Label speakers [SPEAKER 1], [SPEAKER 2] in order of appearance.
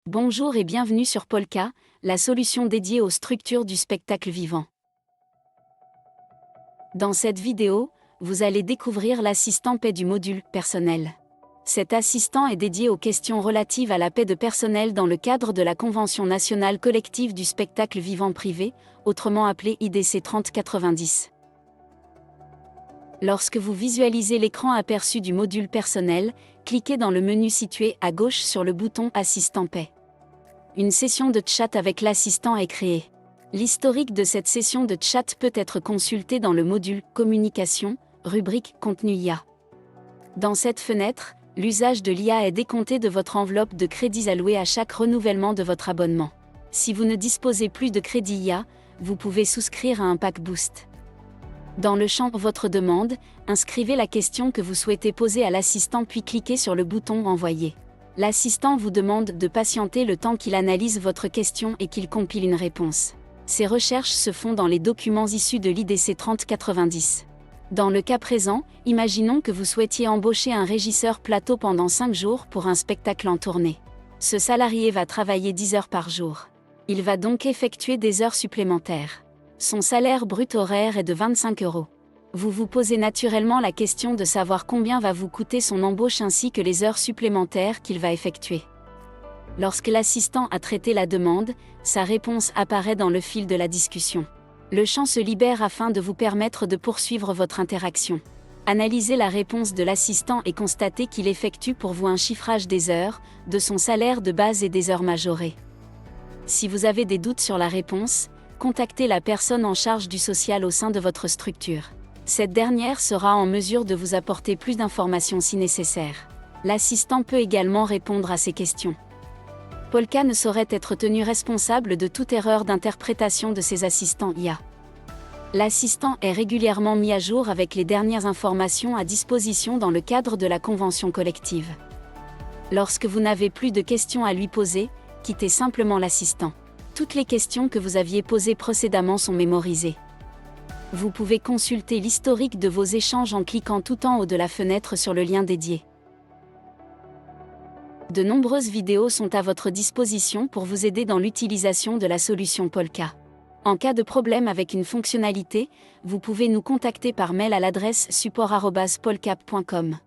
[SPEAKER 1] Bonjour et bienvenue sur Polka, la solution dédiée aux structures du spectacle vivant. Dans cette vidéo, vous allez découvrir l'assistant paix du module personnel. Cet assistant est dédié aux questions relatives à la paix de personnel dans le cadre de la Convention nationale collective du spectacle vivant privé, autrement appelée IDC 3090. Lorsque vous visualisez l'écran aperçu du module personnel, cliquez dans le menu situé à gauche sur le bouton Assistant paix. Une session de chat avec l'assistant est créée. L'historique de cette session de chat peut être consulté dans le module Communication, rubrique Contenu IA. Dans cette fenêtre, l'usage de l'IA est décompté de votre enveloppe de crédits alloués à chaque renouvellement de votre abonnement. Si vous ne disposez plus de crédits IA, vous pouvez souscrire à un pack Boost. Dans le champ Votre demande, inscrivez la question que vous souhaitez poser à l'assistant puis cliquez sur le bouton Envoyer. L'assistant vous demande de patienter le temps qu'il analyse votre question et qu'il compile une réponse. Ces recherches se font dans les documents issus de l'IDC 3090. Dans le cas présent, imaginons que vous souhaitiez embaucher un régisseur plateau pendant 5 jours pour un spectacle en tournée. Ce salarié va travailler 10 heures par jour. Il va donc effectuer des heures supplémentaires. Son salaire brut horaire est de 25 €. Vous vous posez naturellement la question de savoir combien va vous coûter son embauche ainsi que les heures supplémentaires qu'il va effectuer. Lorsque l'assistant a traité la demande, sa réponse apparaît dans le fil de la discussion. Le champ se libère afin de vous permettre de poursuivre votre interaction. Analysez la réponse de l'assistant et constatez qu'il effectue pour vous un chiffrage des heures, de son salaire de base et des heures majorées. Si vous avez des doutes sur la réponse, contactez la personne en charge du social au sein de votre structure. Cette dernière sera en mesure de vous apporter plus d'informations si nécessaire. L'assistant peut également répondre à ces questions. Polka ne saurait être tenu responsable de toute erreur d'interprétation de ses assistants IA. L'assistant est régulièrement mis à jour avec les dernières informations à disposition dans le cadre de la convention collective. Lorsque vous n'avez plus de questions à lui poser, quittez simplement l'assistant. Toutes les questions que vous aviez posées précédemment sont mémorisées. Vous pouvez consulter l'historique de vos échanges en cliquant tout en haut de la fenêtre sur le lien dédié. De nombreuses vidéos sont à votre disposition pour vous aider dans l'utilisation de la solution Polka. En cas de problème avec une fonctionnalité, vous pouvez nous contacter par mail à l'adresse support@polka.com.